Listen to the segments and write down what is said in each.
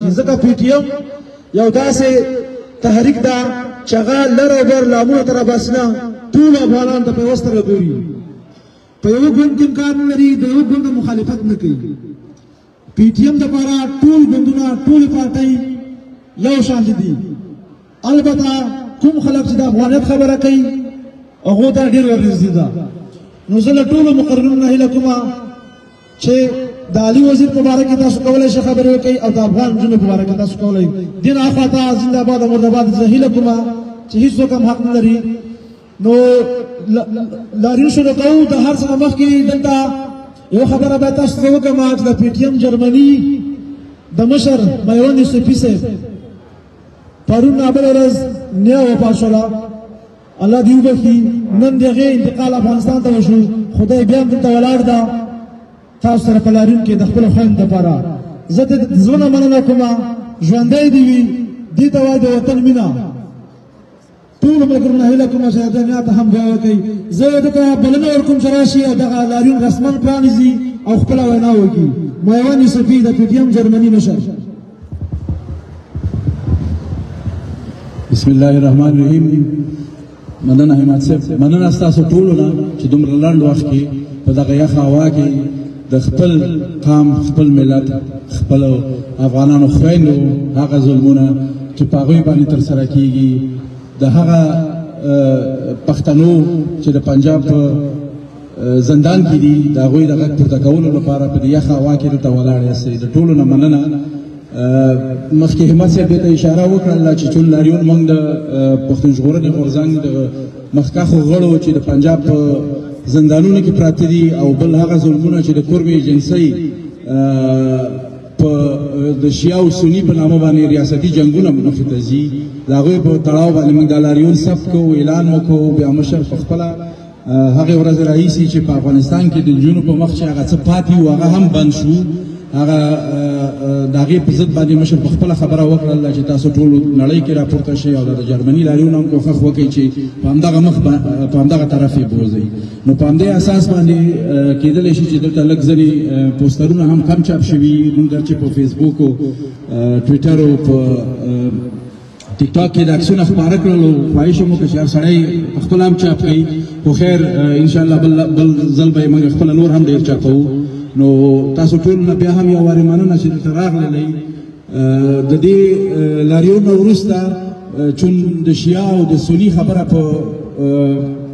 کی ځکه پی ټی ایم یو داسې تحریک ده چې هغه لر او بر لامونه تر باسنه ټول افغانان ته په یوه سترګه ګوري په یوه ګوند کې کار نه لري د یوه ګوند مخالفت نه کوي پی ټی ایم دپاره ټول ګوندونه ټولې پارټۍ یو شان دي البته کوم خلک چې د افغانیت خبره کوي هغو ته ډېر ورنږدې ده نو زه له ټولو مقررینو نه هیله کومه چې د علي وزیر په باره کې تاسو کولی شئ خبرې وکړئ او د افغان نجونو په باره کې تاسو کولی دین اخوا ته زنده‌باد او مرده‌باد زه هیله کومه چې هېڅوک هم حق نه لري نو لاریون شروع کوو د هر څه نه مخکې دلته یو خبره باید تاسو ته وکړم چې د پی ټي ایم جرمني د مشر میوند یوسفي صاحب پرون نابله ورځ نیا وفات شوله الله دې وبخي نن د هغې انتقال افغانستان ته وشو خدای بیا هم دلته ولاړ ده تاسو سره په لاریون کې د خپلو خویندو دپاره زه د زړه نه مننه کومه ژوندی دې وي دې ته وایي د وطن مینه ټولو ملګرو نه هیله کومه چې دنیا ته هم دعا وکړئ زه دته بلنه ورکوم چې راشي او دغه لاریون رسما پرانیزي او خپله وینا وکړي میوند یوسفي د پی ټي ایم جرمني مشر بسم الله الرحمن الرحیم مننه همت صاحب مننه ستاسو ټولو نه چې دومره لنډ وخت کې په دغه یخه هوا کې د خپل قام خپل ملت خپلو افغانانو خویندو هغه ظلمونه چې په هغوی باندې ترسره کیږي د هغه پښتنو چې د پنجاب په زندان کې دي د هغوی د غږ پورته کولو لپاره په دې یخه هوا کې دلته ولاړ یاستئ د ټولو نه مننه مخکې همت صاحب دې ته اشاره وکړله چې چون لاریون موږ د پښتون ژغورنې غورځنګ د مخکښو غړو چې د پنجاب په زندانونو کې پراته دي او بل هغه ظلمونه چې د قرب جنسۍ په د شیعه او سني په نامه باندې ریاستي جنګونه مخې ته ځي د هغوی په تړاو باندې موږ د لاریون ثبت کوو اعلان مو کوو بیا مشر په خپله هغې ورځې راهیسې چې په افغانستان کې د نجونو په مخ چې هغه څه پاتې وو هغه هم بند شو هغه د هغې په ضد باندې مشر په خپله خبره وکړله چې تاسو ټولو نړۍ کې راپورته شئ او د جرمني لاریون هم کوښښ وکړئ چې په همدغه مخ په همدغه طرف یې بوځئ نو په همدې اساس باندې کېدلی شي چې دلته لږ ځینې پوسټرونه هم کم چاپ شوي موږ چې په فیسبوک او ټویټر او په ټیک ټاک کې د عکسونه خپاره کړل او خواهش هم وکړه چې هر سړی خپل هم چاپ کوي خو خیر انشاءالله بل ځل به یې موږ خپله نور هم ډېر چاپوو نو تاسو ټول نه بیا هم یو وارې مننه چې دلته راغللی د دې لاریون نه وروسته چون د شیعه او د سني خبره په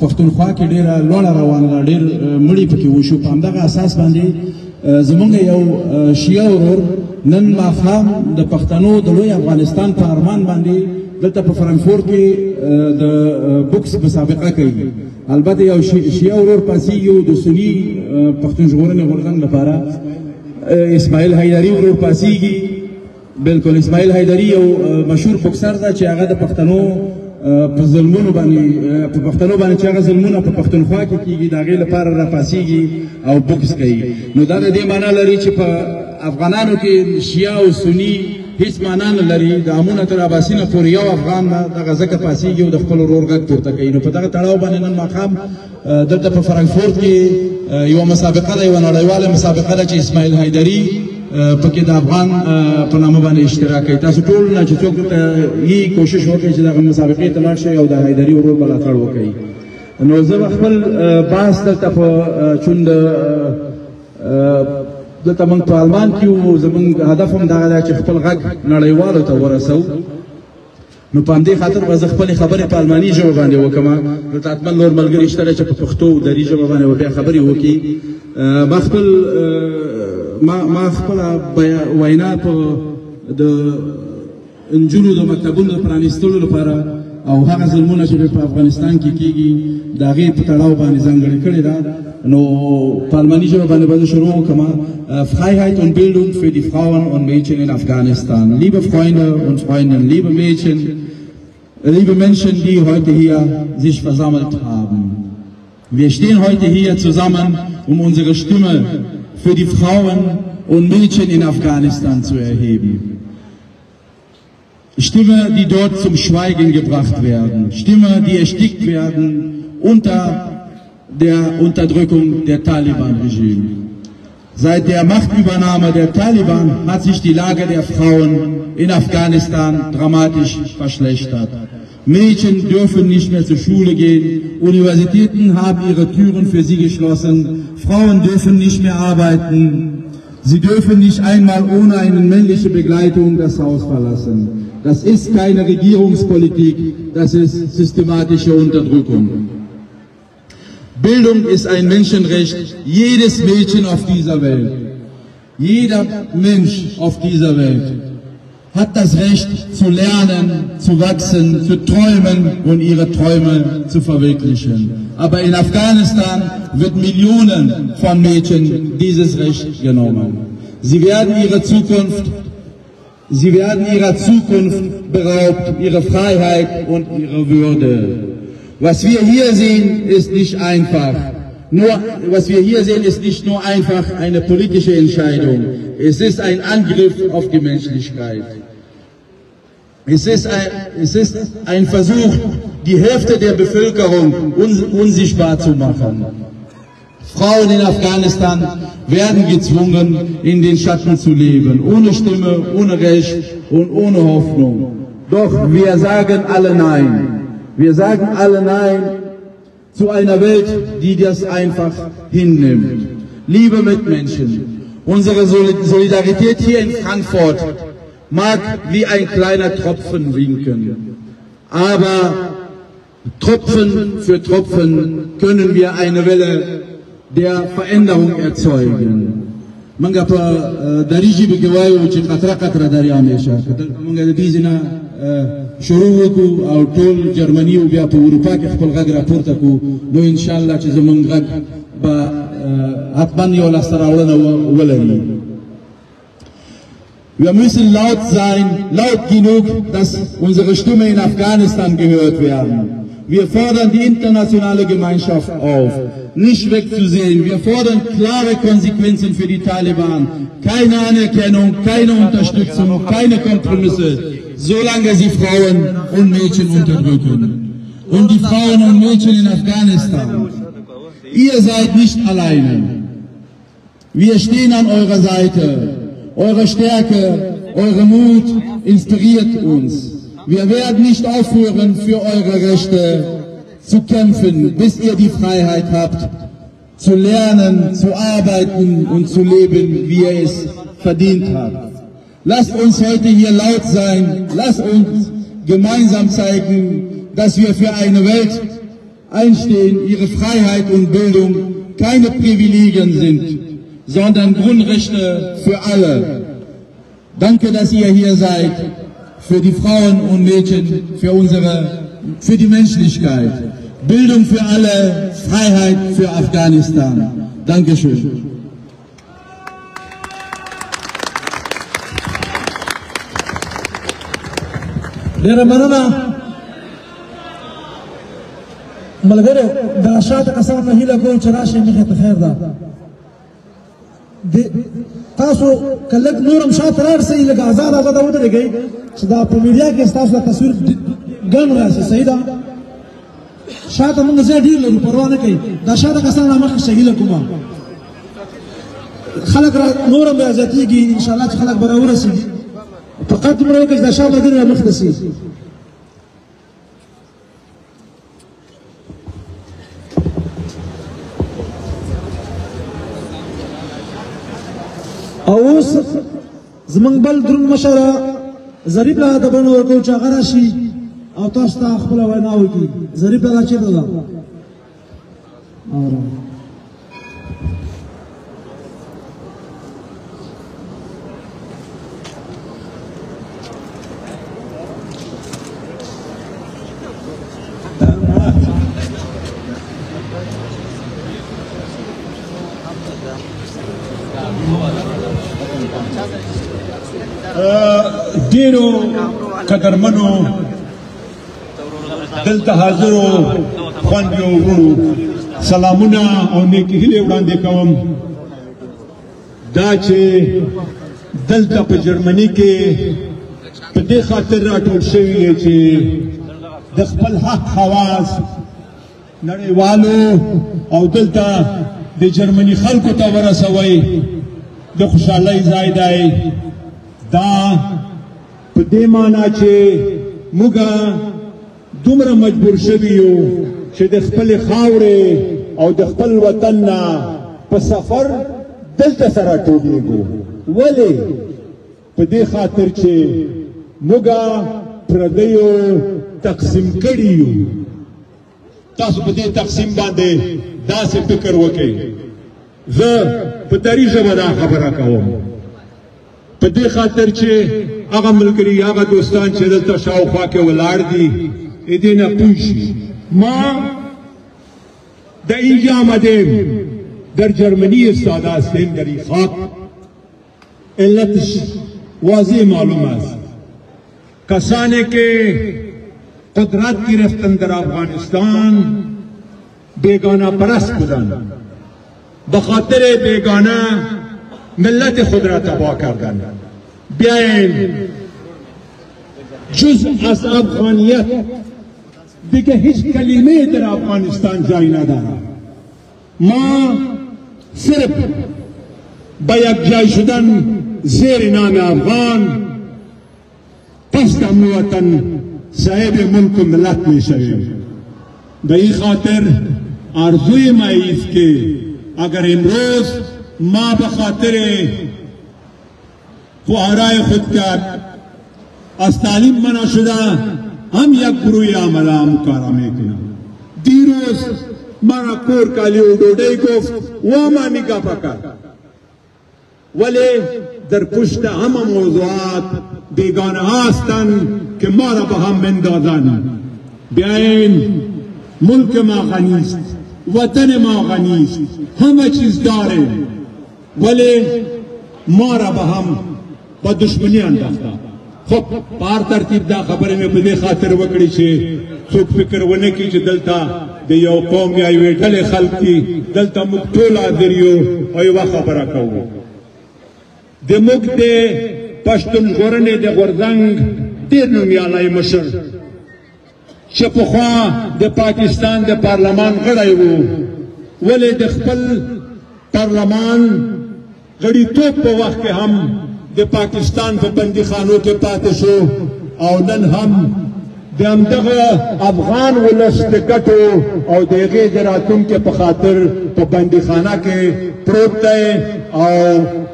پښتونخوا کې ډېره لوړه روانه ده ډېر مړي پکې وشو په همدغه اساس باندې زموږ یو شیعه ورور نن ماښام د پښتنو د لوی افغانستان په ارمان باندې دلته په فرانکفورت کې د بوکس مسابقه کوي البته یو شیعه ورور پاسیږي او د سني پښتون ژغورنې غورځنګ لپاره اسماعیل حیدري ورور پاسیږي بلکل اسماعیل حیدري یو مشهور بوکسر ده چې هغه د پښتنو په ظلمونو باندې په پښتنو باندې چې هغه ظلمونه په پښتونخوا کې کېږي د هغې لپاره راپاسیږي او بوکس کوي نو دا د دې معنا لري چې په افغانانو کې شیعه او سني هیڅ معنا نه لري د امونه تر اباسي نه پورې یو افغان دغه ځکه پاسیږي او د خپل ورور غږ پورته کوي نو په دغه تړاو باندې نن ماښام دلته په فرانکفورت کې یوه مسابقه ده یوه نړیواله مسابقه ده چې اسماعیل حیدري پکې د افغان په نامه باندې اشتراک کوي تاسو ټول نه چې څوک دلته یي کوشش وکړئ چې دغه مسابقې ته لاړ شئ او د حیدري ورور ملاتړ وکړئ نو زه خپل بحث دلته په چون دلته موږ په آلمان کې وو زموږ هدف هم دغه دی چې خپل غږ نړیوالو ته ورسوو نو په همدې خاطر به زه خپلې خبرې په الماني ژبه باندې وکړم دلته حتما نور ملګري شته چې په پښتو او دري ژبه باندې به بیا خبرې وکړي ما خپله وینا په د نجونو د مکتبونو د پرانیستلو لپاره او هغه ظلمونه چې په افغانستان کې کېږي د هغې په تړاو باندې ځانګړې کړې ده نو په الماني ژبه باندې به زه شروع وکړم Freiheit und Bildung für die Frauen und Mädchen in Afghanistan. Liebe Freunde und Freundinnen, liebe Mädchen, liebe Menschen, die heute hier sich versammelt haben. Wir stehen heute hier zusammen, um unsere Stimme für die Frauen und Mädchen in Afghanistan zu erheben. Stimme, die dort zum Schweigen gebracht werden. Stimme, die erstickt werden unter der Unterdrückung der Taliban-Regime. Seit der Machtübernahme der Taliban hat sich die Lage der Frauen in Afghanistan dramatisch verschlechtert. Mädchen dürfen nicht mehr zur Schule gehen, Universitäten haben ihre Türen für sie geschlossen, Frauen dürfen nicht mehr arbeiten, sie dürfen nicht einmal ohne eine männliche Begleitung das Haus verlassen. Das ist keine Regierungspolitik, das ist systematische Unterdrückung. Bildung ist ein Menschenrecht jedes Mädchen auf dieser Welt. Jeder Mensch auf dieser Welt hat das Recht zu lernen, zu wachsen, zu träumen und ihre Träume zu verwirklichen. Aber in Afghanistan wird Millionen von Mädchen dieses Recht genommen. Sie werden ihrer Zukunft beraubt, ihre Freiheit und ihre Würde. Was wir hier sehen, ist nicht nur einfach eine politische Entscheidung. Es ist ein Angriff auf die Menschlichkeit. Es ist ein Versuch, die Hälfte der Bevölkerung unsichtbar zu machen. Frauen in Afghanistan werden gezwungen, in den Schatten zu leben, ohne Stimme, ohne Recht und ohne Hoffnung. Doch wir sagen alle Nein. Wir sagen alle Nein zu einer Welt, die das einfach hinnimmt. Liebe Mitmenschen, unsere Solidarität hier in Frankfurt mag wie ein kleiner Tropfen winken, aber Tropfen für Tropfen können wir eine Welle der Veränderung erzeugen. منگا پا دریجی بگوایو چی قطره قطره دریا میشه منگا دیزینا شروع کو او ټول جرمنی او بیا په اروپا کې خپل غږ راپورته کو نو ان شاء الله چې زمونږ غږ به حتما یو لاسته راوړنه ولري. Wir müssen laut sein, laut genug, dass unsere Stimme in Afghanistan gehört werden. Wir fordern die internationale Gemeinschaft auf, nicht wegzusehen. Wir fordern klare Konsequenzen für die Taliban. Keine Anerkennung, keine Unterstützung, keine Kompromisse, solange sie Frauen und Mädchen unterdrücken. Und die Frauen und Mädchen in Afghanistan, ihr seid nicht alleine. Wir stehen an eurer Seite. Eure Stärke, euer Mut inspiriert uns. Wir werden nicht aufhören, für eure Rechte zu kämpfen, bis ihr die Freiheit habt, zu lernen, zu arbeiten und zu leben, wie ihr es verdient habt. Lasst uns heute hier laut sein, lasst uns gemeinsam zeigen, dass wir für eine Welt einstehen, ihre Freiheit und Bildung keine Privilegien sind, sondern Grundrechte für alle. Danke, dass ihr hier seid. Für die Frauen und Mädchen, für die Menschlichkeit. Bildung für alle, Freiheit für Afghanistan. Dankeschön. ډیره مننه ملګرو د شاته کسانو هیله کوم چې راشئ مخې ته خیر ده تاسو کلک نورم شاته راشئ لږ آزاد ودرېږئ چې دا په میډیا کې ستاسو د تصویر ګڼ راشي صحیح ده شاته موږ ځای ډېر لرو پروا نه کوي دا شاته کسان رامخکې شه هیله کوم خلک نورم زیاتېږي انشاءالله چې خلک به راورسېږي فقط دومره وکړئ چې دا شا ملګري رامخته سي او اوس زموږ بل دروند مشره ظریف له د بڼه ورکوو چې هغه راشي او تاسو ته خپله وینا وکړي ظریف له دا چېرته ده ډیرو قدرمنو دلته حاضرو خویندو وروڼو سلامونه او نیکې هیلې وړاندې کوم دا چې دلته په جرمني کې په دې خاطر راټول شوي یې چې د خپل حق خواص نړیوالو او دلته د جرمني خلکو ته ورسوئ د خوشحالۍ ځای دی دا په دې معنا چې موږ دومره مجبور شوي یو چې د خپلې خاورې او د خپل وطن نه په سفر دلته سره ټولیږو ولې په دې خاطر چې موږ پردیو تقسیم کړي یو تاسو په دې تقسیم باندې داسې فکر وکړئ زه په دری ژبه دا خبره کوم په دې خاطر چې هغه ملګري هغه دوستان چې دلته شاوخوا کې ولاړ دي دې نه پوه شي ما در اینجا آمدیم در جرمنی استاد هستیم در این خاک علتش واضح معلوم است کسانی که قدرت گرفتن در افغانستان بیگانه پرست بودن به خاطر بیگانه ملت خود را تباه کردن بیاین جز از افغانیت دیگه هیچ کلمه در افغانستان جای نداره ما صرف با یک جای شدن زیر نام افغان پس دم وطن صاحب ملک و ملت می شویم به این خاطر آرزوی ما است که اگر امروز ما به خاطر فقرای خود کرد از تعلیم منع شده هم یک گروه عمله مکارا میکنم دیروز مرا کور کالی و ډوډۍ گفت و ما نگاه پکر ولی در پشت همه موضوعات بیگانه هستند که ما را به هم بندازند بیاین ملک ما غنی است وطن ما غنی است همه چیز داره ولی ما را به هم با دشمنی انداخته خب پار ترتیب دا خبره مې په دې خاطر وکړي چې څوک فکر ونه کړي چې دلته د یو قوم یا یوې ډلې خلک دي دلته موږ ټول حاضر یو او یوه خبره کوو د موږ د پښتون ژغورنې د غورځنګ ډېر نومیالی مشر چې پخوا د پاکستان د پارلمان غړی و ولې د خپل پارلمان غړیتوب په وخت کې هم د پاکستان په بندیخانو کې پاتې شو او نن هم د همدغه افغان ولس د ګټو او د هغې د راتلونکي په خاطر په بندیخانه کې پروت دی او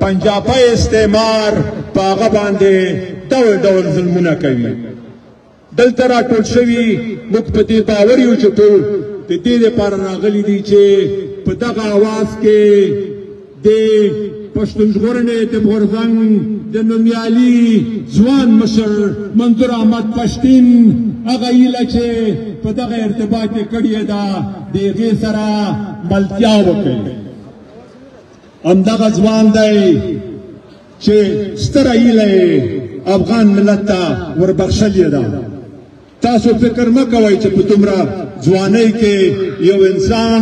پنجابی استعمار په هغه باندې ډول ډول ظلمونه کوي دلته راټول شوي موږ په دې باور یو چې ټول د دې لپاره راغلي دي چې په دغه اواز کې د پښتون ژغورنې د غورځنګ د نومیالي ځوان مشر منظور احمد پښتین هغه هیله چې په دغه ارتباط کې کړې ده د هغې سره ملتیا وکړي همدغه ځوان دی چې ستره هیله افغان ملت ته وربخښلې ده تاسو فکر مه کوئ چې په دومره ځوانۍ کې یو انسان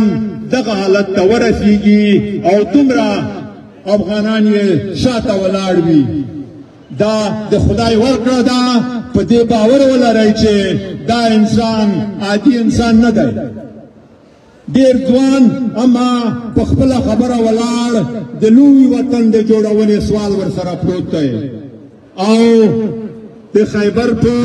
دغه حالت ته ورسیږي او دومره افغانان یې شاته ولاړ وي دا د خدای ورکړه ده په دې باور ولرئ چې دا انسان عادي انسان نه دی ډېر ځوان اما په خپله خبره ولاړ د لوی وطن د جوړونې سوال ورسره پروت دی او د خیبر په